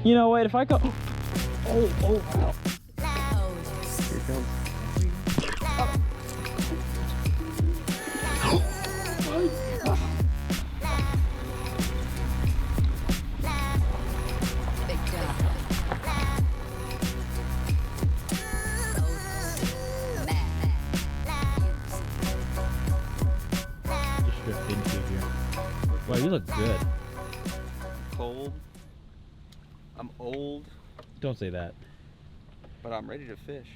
You know what? If I go. Oh, wow. Here it comes. Just drift into here. Wow, you look good. Cold. I'm old, Don't say that. but I'm ready to fish.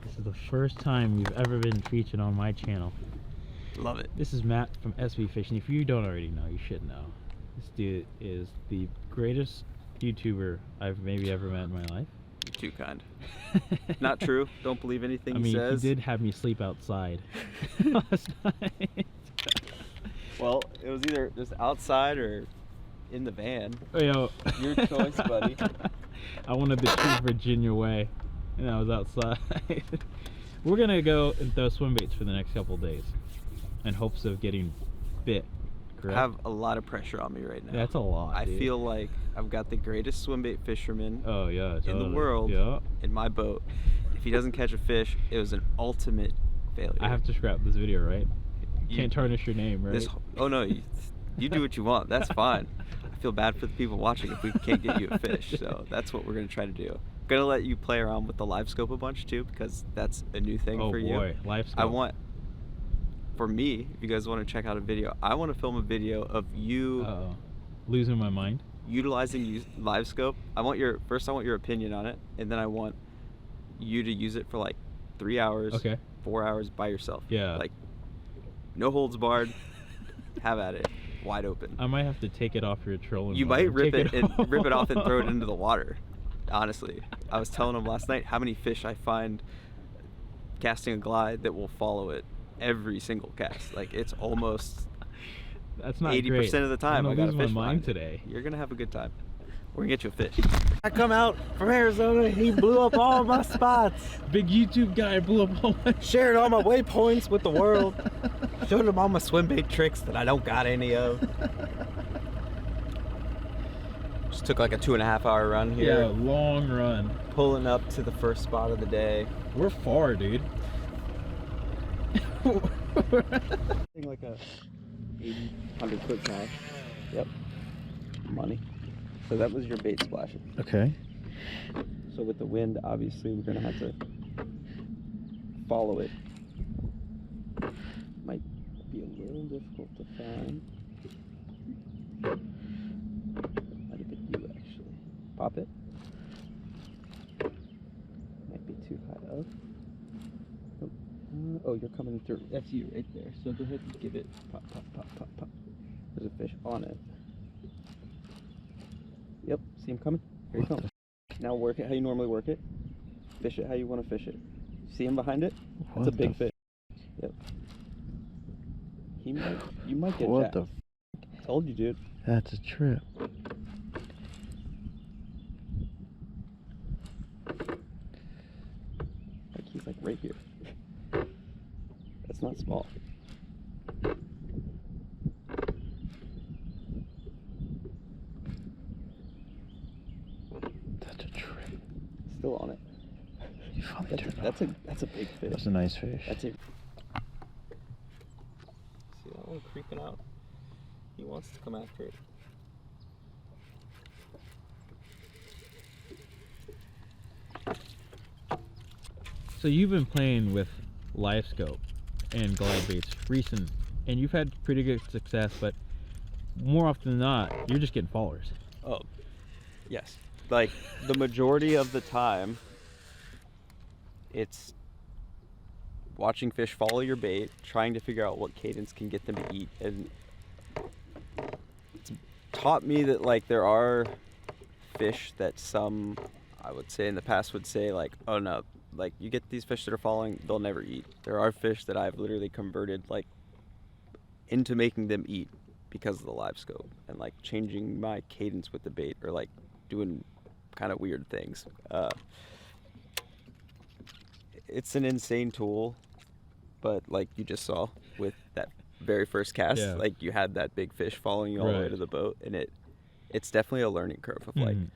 This is the first time you've ever been featured on my channel. Love it. This is Matt from SB Fishing. If you don't already know, you should know. This dude is the greatest YouTuber I've maybe ever met in my life. You're too kind. Not true. Don't believe anything I mean, he says. he did have me sleep outside last night. Well, it was either just outside or in the van. Oh, yo. Your choice, buddy. I wanted the true Virginia way, and I was outside. We're gonna go and throw swim baits for the next couple of days in hopes of getting bit. Correct? I have a lot of pressure on me right now. That's a lot. I dude. feel like I've got the greatest swimbait fisherman Oh yeah, totally. in the world Yeah. in my boat. If he doesn't catch a fish, it was an ultimate failure. I have to scrap this video, right? You- Can't tarnish your name, right? Oh no, you do what you want. That's fine. I feel bad for the people watching if we can't get you a fish. So that's what we're gonna try to do. Gonna let you play around with the live scope a bunch too, because that's a new thing for you. Oh boy, live scope. I want, for me, if you guys want to check out a video, I want to film a video of you Uh-oh. Losing my mind. utilizing live scope. I want your opinion on it, and then I want you to use it for like 3 hours, Okay. 4 hours by yourself. Yeah. Like, no holds barred. Have at it, wide open. I might have to take it off your trolling. You motor. might rip Take it off and throw it into the water. Honestly, I was telling him last night how many fish I find casting a glide that will follow it every single cast. Like, it's almost That's not 80% of the time. I'm I got a losing fish my mind behind it. today. You're gonna have a good time. We're gonna get you a fish. I come out from Arizona, he blew up all my spots. Big YouTube guy blew up all my. Shared all my waypoints with the world. Showed him all my swim bait tricks that I don't got any of. Just took like a 2.5 hour run here. Yeah, long run. Pulling up to the first spot of the day. We're far, dude. Like a 80, 100 foot cast. Yep. Money. So that was your bait splashing. Okay. So with the wind, obviously, we're gonna have to follow it. Might be a little difficult to find. Might have been you, actually. Pop it. Might be too high up. Oh, you're coming through. That's you right there. So go ahead and give it pop, pop, pop, pop, pop. There's a fish on it. Yep, see him coming? Here he comes. Now work it how you normally work it. Fish it how you want to fish it. See him behind it? That's a big fish. Yep. You might get What jacked. Told you, dude. That's a trip. Like, he's like right here. That's not small. That's a trip. Still on it. You finally turned off. That's a big fish. That's a nice fish. That's it. See that one creeping out? He wants to come after it. So you've been playing with live scope and glide baits recent, and you've had pretty good success, but more often than not, you're just getting followers. Oh, yes. Like, the majority of the time, it's watching fish follow your bait, trying to figure out what cadence can get them to eat, and it's taught me that, like, there are fish that some, I would say in the past would say, like, oh no, like, you get these fish that are following, they'll never eat. There are fish that I've literally converted, like, into making them eat because of the live scope and, like, changing my cadence with the bait, or, like, doing kind of weird things. It's an insane tool, but like you just saw with that very first cast, Yeah. like, you had that big fish following you all the way to the boat, and it it's definitely a learning curve of like Mhm.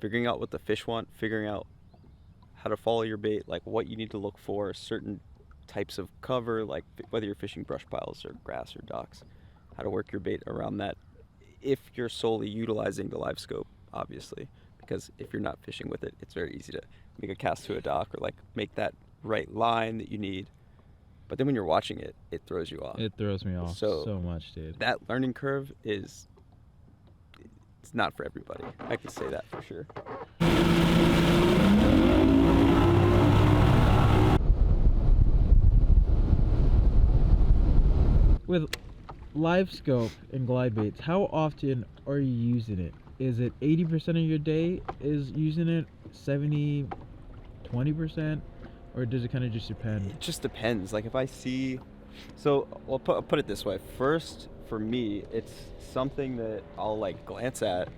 figuring out what the fish want, figuring out how to follow your bait, like what you need to look for, certain types of cover, like whether you're fishing brush piles or grass or docks, how to work your bait around that if you're solely utilizing the live scope, obviously, because if you're not fishing with it, it's very easy to make a cast to a dock or like make that right line that you need. But then when you're watching it, it throws you off. It throws me off So- so much, dude. That learning curve is, it's not for everybody. I can say that for sure. With live scope and glide baits, how often are you using it? Is it 80% of your day is using it, 70, 20%, or does it kind of just depend? It just depends. Like if I see, so I'll put it this way. First, for me, it's something that I'll like glance at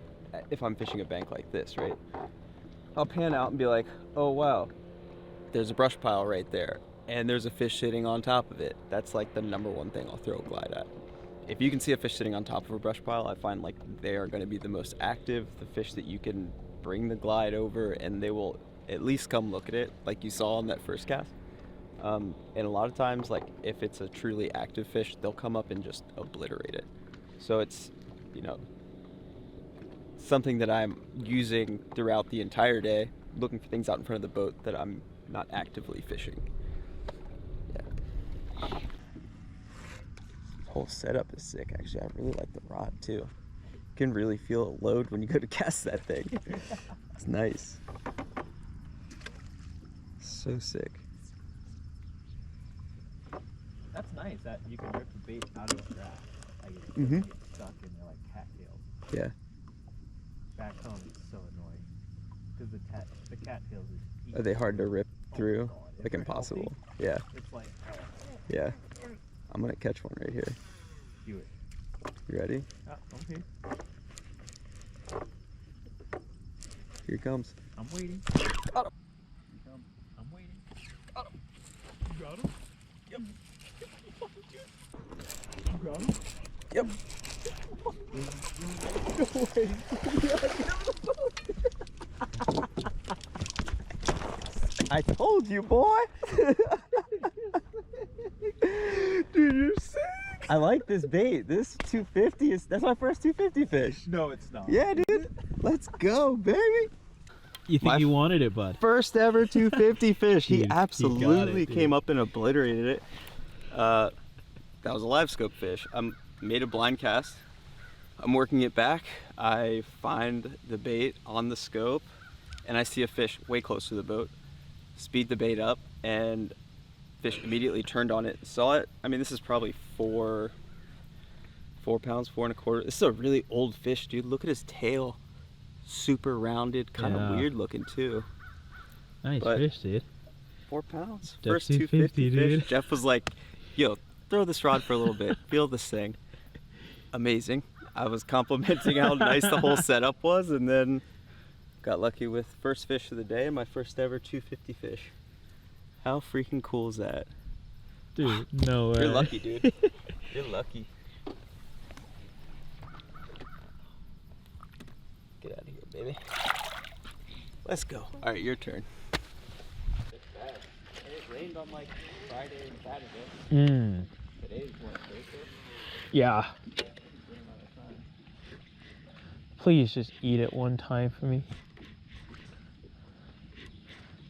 if I'm fishing a bank like this, right? I'll pan out and be like, oh wow, there's a brush pile right there, and there's a fish sitting on top of it. That's like the number one thing I'll throw a glide at. If you can see a fish sitting on top of a brush pile, I find like they are going to be the most active, the fish that you can bring the glide over, and they will at least come look at it, like you saw on that first cast. And a lot of times, like if it's a truly active fish, they'll come up and just obliterate it. So it's, you know, something that I'm using throughout the entire day, looking for things out in front of the boat that I'm not actively fishing. Yeah. Whole setup is sick, actually. I really like the rod too. You can really feel a load when you go to cast that thing. It's nice. So sick. That's nice that you can rip the bait out of the grass. Like it Mhm. get stuck in there like cattails. Yeah. Back home it's so annoying because the cattails is. Are they hard to rip through? God. If Like they're impossible. healthy, Yeah. It's like Yeah. I'm gonna catch one right here. do it. You ready? Oh, okay. Here he comes. I'm waiting. Got him. I'm waiting. Got him. You got him? Yep. You got him? Yep. I told you, boy. Dude, you're sick. I like this bait. This 250 is, that's my first 250 fish. No, it's not. Yeah, dude. Let's go, baby. You think My you wanted it, bud? First ever 250 fish. He He got absolutely it, dude. came up and obliterated it. That was a live scope fish. I made a blind cast. I'm working it back. I find the bait on the scope and I see a fish way close to the boat. Speed the bait up and fish immediately turned on it, saw it. I mean, this is probably 4 pounds, 4 1/4. This is a really old fish, dude. Look at his tail. Super rounded, kind of Yeah. weird looking too. Nice But- fish, dude. 4 pounds. Jeff First 250 dude. fish. Jeff was like, yo, throw this rod for a little bit. Feel this thing. Amazing. I was complimenting how nice the whole setup was, and then got lucky with first fish of the day and my first ever 250 fish. How freaking cool is that? Dude, no way. You're lucky, dude. You're lucky. Get out of here, baby. Let's go. All right, your turn. It's bad. And it rained on like Friday and Saturday. Mm. Today's what, Thursday? Yeah. Please just eat it one time for me.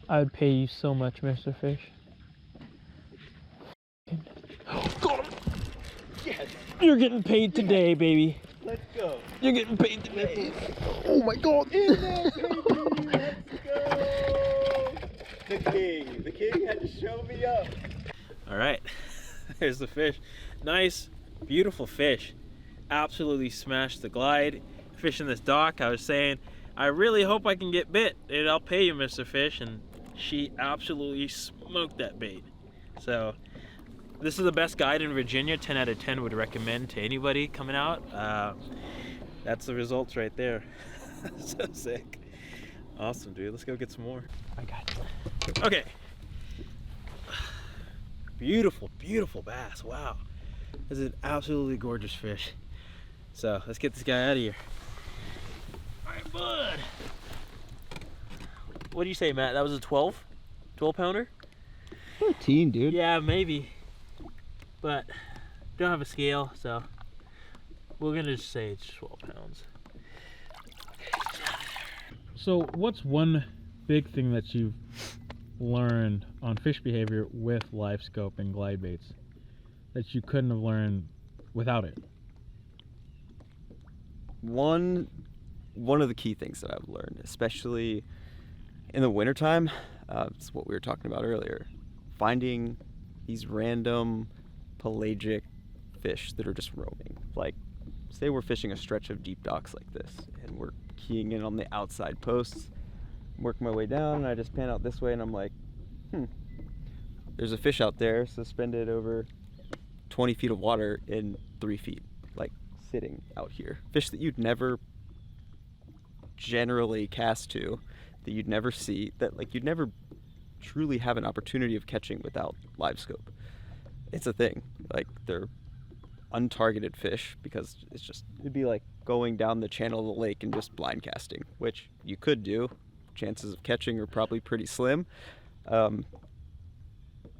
I would pay you so much, Mr. Fish. Got him! Yes. You're getting paid today, baby. Let's go. You're getting paid today. Oh my God. In there, baby. Let's go. The king had to show me up. All right, there's the fish. Nice, beautiful fish. Absolutely smashed the glide. Fish in this dock, I was saying, I really hope I can get bit and I'll pay you, Mr. Fish, and she absolutely smoked that bait. So this is the best guide in Virginia. 10 out of 10 would recommend to anybody coming out. That's the results right there. So sick. Awesome, dude. Let's go get some more. I got you. Okay. Beautiful, beautiful bass. Wow. This is an absolutely gorgeous fish. So let's get this guy out of here. All right, bud. What do you say, Matt? That was a 12 pounder? 13, dude. Yeah, maybe. But don't have a scale, so we're gonna just say it's 12 pounds. So what's one big thing that you've learned on fish behavior with live scope and glide baits that you couldn't have learned without it? One of the key things that I've learned, especially in the wintertime, it's what we were talking about earlier, finding these random pelagic fish that are just roaming. Like, say we're fishing a stretch of deep docks like this, and we're keying in on the outside posts, work my way down, and I just pan out this way, and I'm like, there's a fish out there suspended over 20 feet of water in 3 feet, like sitting out here. Fish that you'd never generally cast to, that you'd never see, that like you'd never truly have an opportunity of catching without live scope. It's a thing. Like, they're untargeted fish because it'd be like going down the channel of the lake and just blind casting, which you could do. Chances of catching are probably pretty slim. But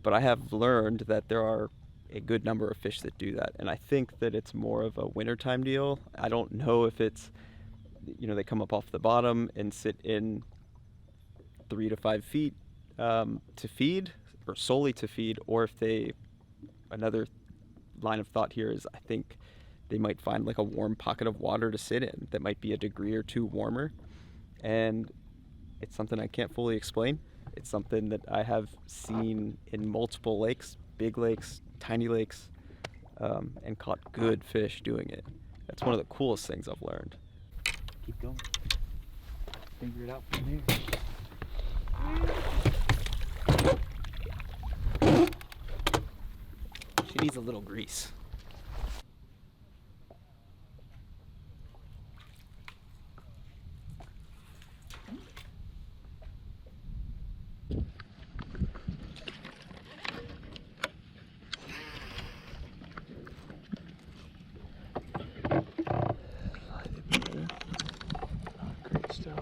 I have learned that there are a good number of fish that do that, and I think that it's more of a wintertime deal. I don't know if it's, they come up off the bottom and sit in 3 to 5 feet to feed, or solely to feed, or if another line of thought here is I think they might find like a warm pocket of water to sit in that might be a degree or two warmer, and it's something I can't fully explain. It's something that I have seen in multiple lakes, big lakes, tiny lakes, and caught good fish doing it. That's one of the coolest things I've learned. Keep going. Figure it out from there. She needs a little grease. Great stuff.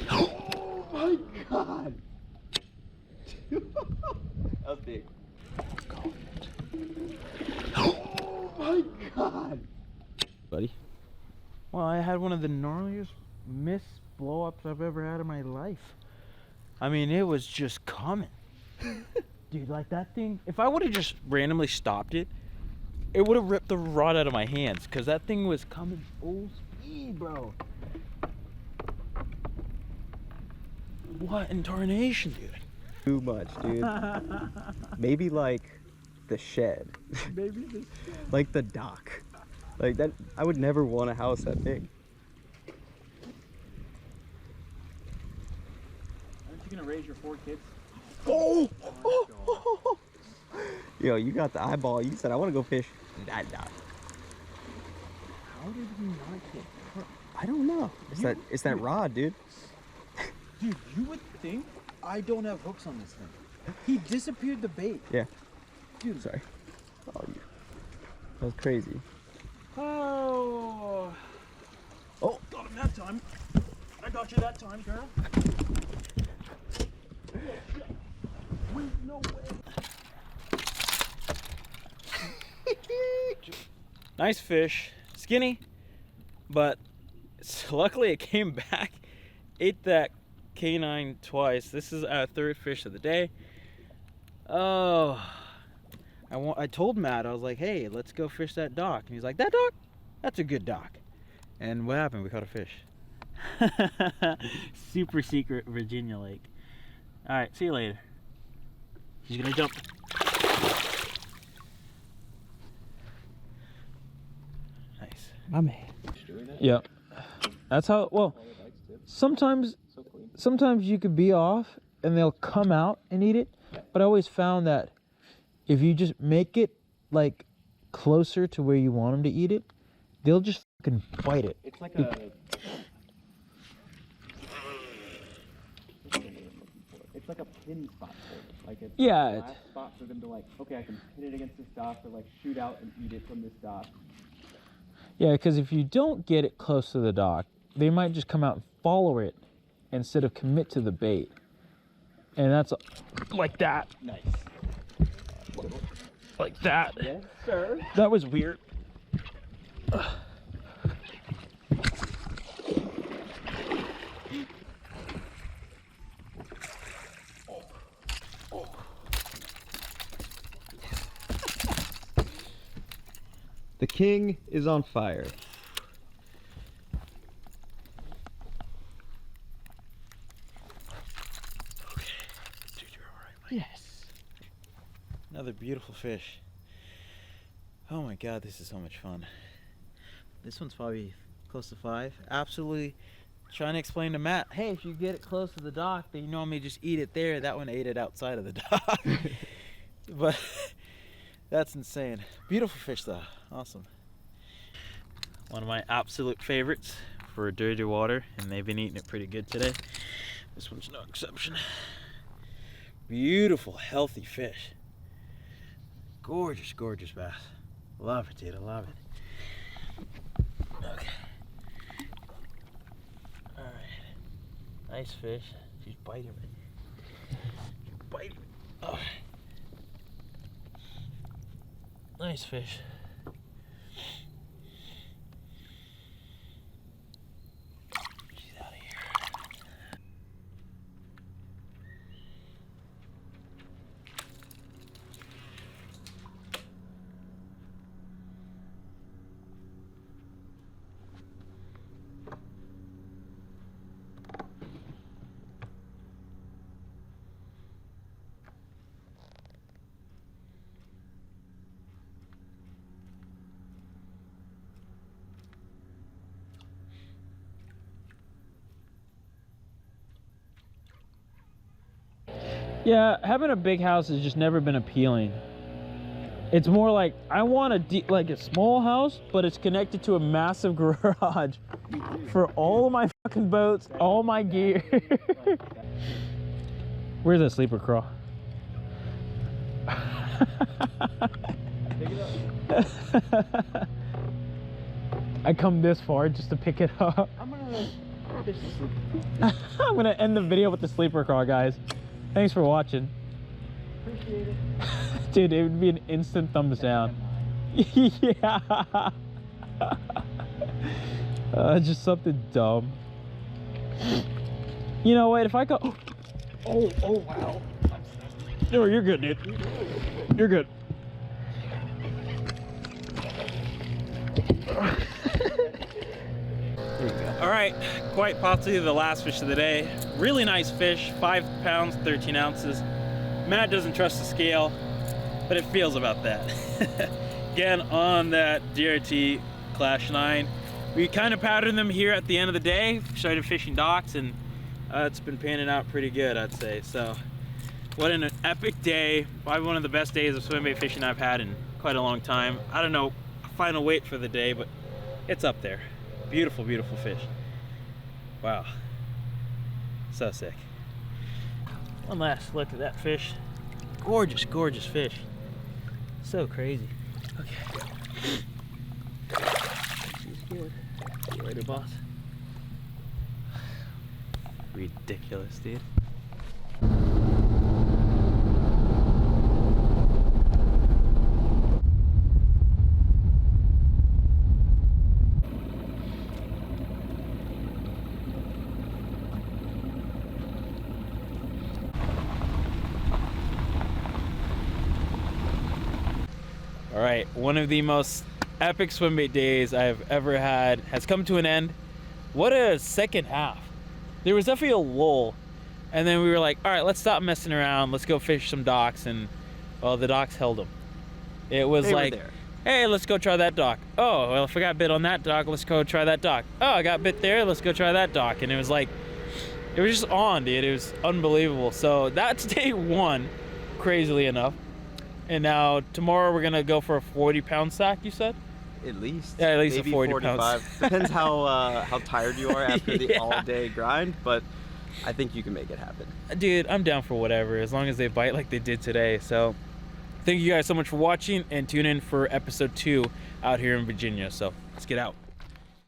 Oh my god! That was big. Oh my god! Buddy? Well, I had one of the gnarliest miss blow-ups I've ever had in my life. I mean, it was just coming. Dude, like that thing, if I would have just randomly stopped it, it would have ripped the rod out of my hands, because that thing was coming full speed, bro. What in tarnation, dude? Too much, dude. Maybe like the shed. Maybe this. Like the dock. Like that, I would never want a house that big. Aren't you gonna raise your 4 kids? Oh! Yo, you got the eyeball. You said I want to go fish that dock. How did he not get hurt? I don't know. It's that rod, dude. Dude, you would think I don't have hooks on this thing. He disappeared the bait. Yeah. Dude. Sorry. Oh, that was crazy. Oh. Oh, got him that time. I got you that time, girl. Wait, no way. Nice fish, skinny, but luckily it came back, ate that canine twice. This is our 3rd fish of the day. Oh, I told Matt, I was like, hey, let's go fish that dock. And he's like, that dock? That's a good dock. And what happened? We caught a fish. Super secret Virginia lake. All right, see you later. He's gonna jump. Nice. My man. Yeah. That's how, well, sometimes you could be off and they'll come out and eat it, but I always found that if you just make it like closer to where you want them to eat it, they'll just fucking bite it. It's like like a pin spot for them. Like it's Yeah. the last spot for them to like, okay, I can pin it against this dock or like shoot out and eat it from this dock. Yeah, because if you don't get it close to the dock, they might just come out and follow it instead of commit to the bait. And that's like that. Nice. Like that. Yes, sir. That was weird. The king is on fire. Dude, you're all right, Mike. Yes. Another beautiful fish. Oh my God, this is so much fun. This one's probably close to 5. Absolutely trying to explain to Matt, hey, if you get it close to the dock, then you normally just eat it there. That one ate it outside of the dock. But that's insane. Beautiful fish though, awesome. One of my absolute favorites for dirty water, and they've been eating it pretty good today. This one's no exception. Beautiful, healthy fish. Gorgeous, gorgeous bass. Love it, dude, I love it. Okay. All right, nice fish. She's biting me. She's biting me. Oh. Nice fish. She's out of here. Yeah, having a big house has just never been appealing. It's more like I want a small house, but it's connected to a massive garage for all of my fucking boats, all my gear. Where's that sleeper crawl? I come this far just to pick it up. I'm gonna fish the sleeper. I'm gonna end the video with the sleeper crawl, guys. Thanks for watching. Appreciate it. Dude, it would be an instant thumbs down. Yeah. Just something dumb. You know what? If I go. Oh wow. No, you're good, dude. You're good. There you go. All right, quite possibly the last fish of the day. Really nice fish, 5 pounds, 13 ounces. Matt doesn't trust the scale, but it feels about that. Again, on that DRT Clash 9. We kind of patterned them here at the end of the day, started fishing docks, and it's been panning out pretty good, I'd say. So, what an epic day. Probably one of the best days of swimbait fishing I've had in quite a long time. I don't know final weight for the day, but it's up there. Beautiful, beautiful fish. Wow. So sick. One last look at that fish. Gorgeous, gorgeous fish. So crazy. Okay. She's good. See you later, boss. Ridiculous, dude. All right, one of the most epic swimbait days I've ever had has come to an end. What a second half. There was definitely a lull, and then we were like, all right, let's stop messing around. Let's go fish some docks, and well, the docks held them. It was They were like, there. hey, let's go try that dock. Oh, well, if I got bit on that dock, let's go try that dock. Oh, I got bit there, let's go try that dock. And it was like, it was just on, dude. It was unbelievable. So that's day one, crazily enough. And now tomorrow we're gonna go for a 40-pound sack, you said? At least. Yeah, at least maybe a 40 45. pounds. Depends how tired you are after the Yeah. all-day grind. But I think you can make it happen. Dude, I'm down for whatever, as long as they bite like they did today. So thank you guys so much for watching, and tune in for episode 2 out here in Virginia. So let's get out.